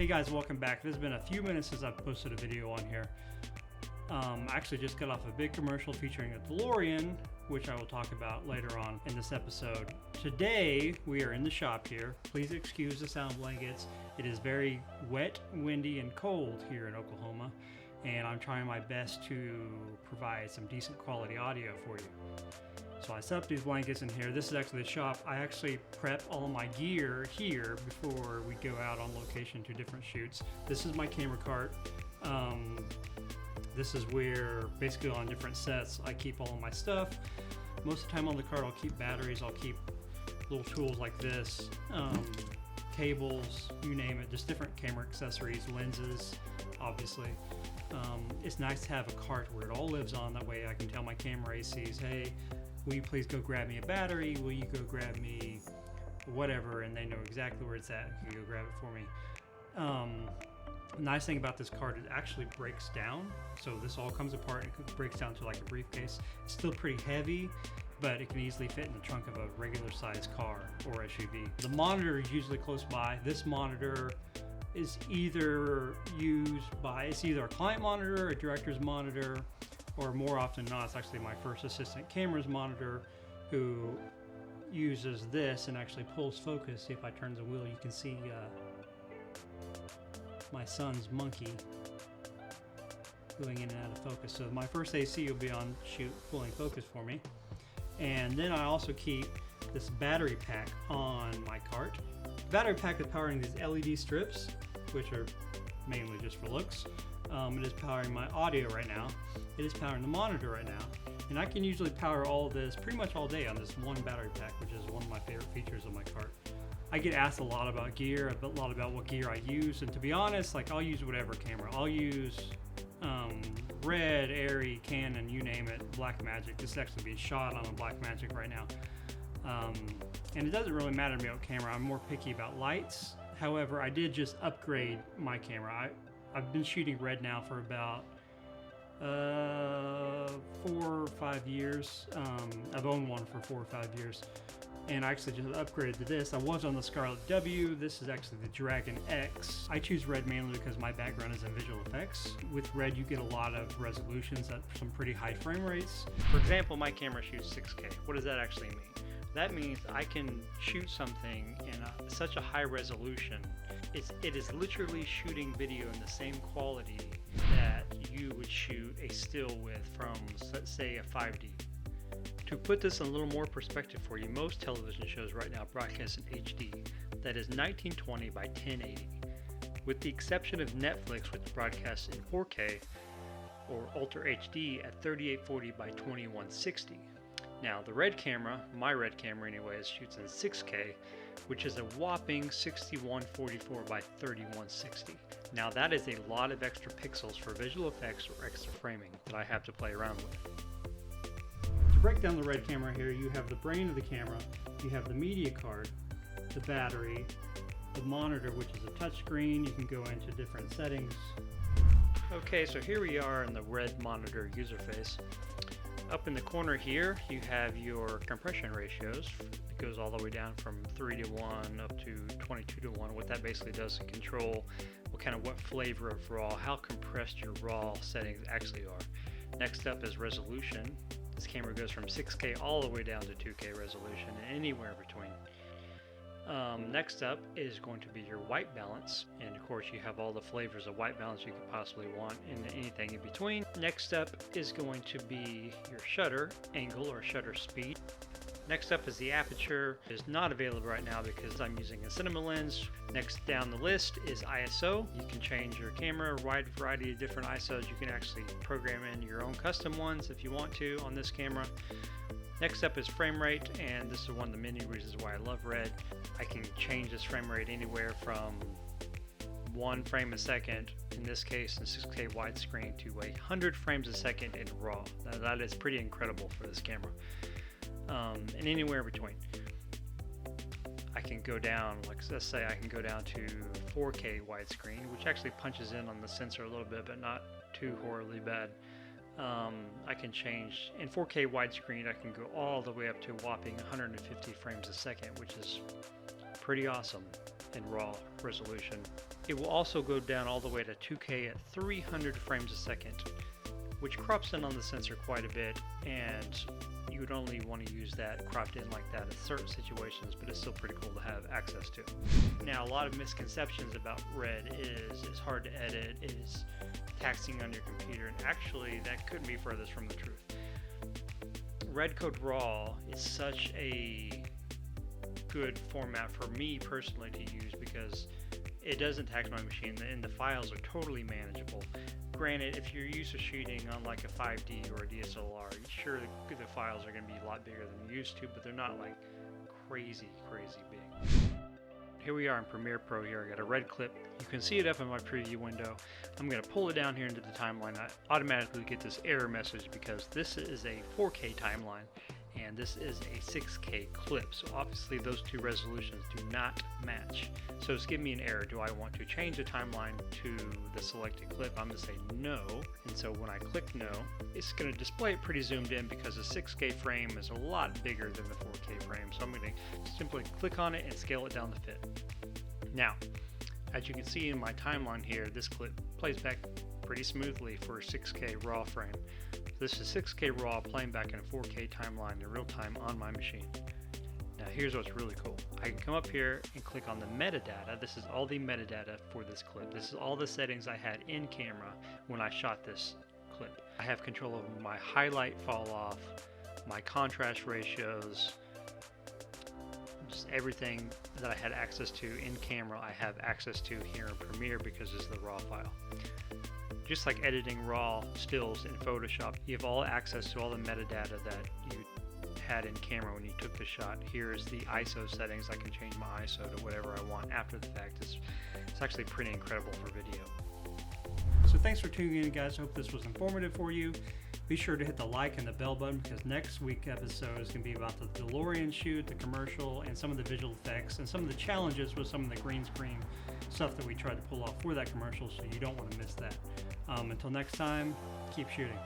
Hey guys, welcome back. There's been a few minutes since I've posted a video on here. I actually just got off a big commercial featuring a DeLorean, which I will talk about later on in this episode. Today, we are in the shop here. Please excuse the sound blankets. It is very wet, windy, and cold here in Oklahoma, and I'm trying my best to provide some decent quality audio for you. So I set up these blankets in here. This is actually the shop. I actually prep all my gear here before we go out on location to different shoots. This is my camera cart. This is where basically on different sets I keep all of my stuff. Most of the time on the cart I'll keep batteries, I'll keep little tools like this, cables, you name it, just different camera accessories, lenses, obviously. It's nice to have a cart where it all lives on. That way I can tell my camera ACs, hey, will you please go grab me a battery? Will you go grab me whatever? And they know exactly where it's at and can go grab it for me. The nice thing about this cart, it actually breaks down. So this all comes apart and it breaks down to like a briefcase. It's still pretty heavy, but it can easily fit in the trunk of a regular sized car or SUV. The monitor is usually close by. This monitor is either it's either a client monitor, a director's monitor, or more often than not, it's actually my first assistant camera's monitor who uses this and actually pulls focus. See if I turn the wheel, you can see my son's monkey going in and out of focus. So my first AC will be on shoot, pulling focus for me. And then I also keep this battery pack on my cart. The battery pack is powering these LED strips, which are mainly just for looks. It is powering my audio right now. It is powering the monitor right now. And I can usually power all of this pretty much all day on this one battery pack, which is one of my favorite features of my cart. I get asked a lot about gear, a lot about what gear I use, and to be honest, like I'll use whatever camera. I'll use Red, Arri, Canon, you name it, Blackmagic. This is actually being shot on a Blackmagic right now. And it doesn't really matter to me what camera. I'm more picky about lights. However, I did just upgrade my camera. I've been shooting Red now for about 4 or 5 years. I've owned one for 4 or 5 years. And I actually just upgraded to this. I was on the Scarlet W. This is actually the Dragon X. I choose Red mainly because my background is in visual effects. With Red, you get a lot of resolutions at some pretty high frame rates. For example, my camera shoots 6K. What does that actually mean? That means I can shoot something in such a high resolution. It is literally shooting video in the same quality that you would shoot a still with from, let's say, a 5D. To put this in a little more perspective for you, most television shows right now broadcast in HD, that is 1920 by 1080, with the exception of Netflix, which broadcasts in 4K or Ultra HD at 3840 by 2160. Now the Red camera, my Red camera anyways, shoots in 6K, which is a whopping 6144 by 3160. Now that is a lot of extra pixels for visual effects or extra framing that I have to play around with. To break down the Red camera here, you have the brain of the camera, you have the media card, the battery, the monitor, which is a touchscreen. You can go into different settings. Okay, so here we are in the Red monitor user face. Up in the corner here, you have your compression ratios. It goes all the way down from 3:1 up to 22:1. What that basically does is control what flavor of RAW, how compressed your RAW settings actually are. Next up is resolution. This camera goes from 6K all the way down to 2K resolution and anywhere between. Next up is going to be your white balance, and of course you have all the flavors of white balance you could possibly want and anything in between. Next up is going to be your shutter angle or shutter speed. Next up is the aperture. It is not available right now because I'm using a cinema lens. Next down the list is ISO. You can change your camera, a wide variety of different ISOs. You can actually program in your own custom ones if you want to on this camera. Next up is frame rate, and this is one of the many reasons why I love Red. I can change this frame rate anywhere from 1 frame a second, in this case in 6K widescreen, to 100 frames a second in RAW. Now that is pretty incredible for this camera. And anywhere in between. I can go down, let's say I can go down to 4K widescreen, which actually punches in on the sensor a little bit, but not too horribly bad. I can change, in 4K widescreen, I can go all the way up to a whopping 150 frames a second, which is pretty awesome. in RAW resolution. It will also go down all the way to 2K at 300 frames a second, which crops in on the sensor quite a bit, and you would only want to use that cropped in like that in certain situations, but it's still pretty cool to have access to. Now, a lot of misconceptions about Red is it's hard to edit, it is taxing on your computer, and actually that couldn't be furthest from the truth. Red Code RAW is such a good format for me personally to use because it doesn't tax my machine and the files are totally manageable. Granted, if you're used to shooting on like a 5D or a DSLR, sure the files are going to be a lot bigger than you used to, but they're not like crazy big. Here we are in Premiere Pro here. I got a red clip. You can see it up in my preview window. I'm going to pull it down here into the timeline. I automatically get this error message because this is a 4K timeline and this is a 6K clip. So obviously those two resolutions do not match. So it's giving me an error. Do I want to change the timeline to the selected clip? I'm going to say no. And so when I click no, it's going to display it pretty zoomed in because the 6K frame is a lot bigger than the 4K frame. So I'm going to simply click on it and scale it down to fit. Now, as you can see in my timeline here, this clip plays back pretty smoothly for a 6K RAW frame. This is 6K RAW playing back in a 4K timeline in real time on my machine. Now here's what's really cool. I can come up here and click on the metadata. This is all the metadata for this clip. This is all the settings I had in camera when I shot this clip. I have control over my highlight fall off, my contrast ratios, just everything that I had access to in camera I have access to here in Premiere because it's the RAW file. Just like editing RAW stills in Photoshop, you have all access to all the metadata that you had in camera when you took the shot. Here is the ISO settings. I can change my ISO to whatever I want after the fact. It's actually pretty incredible for video. So thanks for tuning in, guys. I hope this was informative for you. Be sure to hit the like and the bell button because next week's episode is going to be about the DeLorean shoot, the commercial, and some of the visual effects and some of the challenges with some of the green screen stuff that we tried to pull off for that commercial, so you don't want to miss that. Until next time, keep shooting.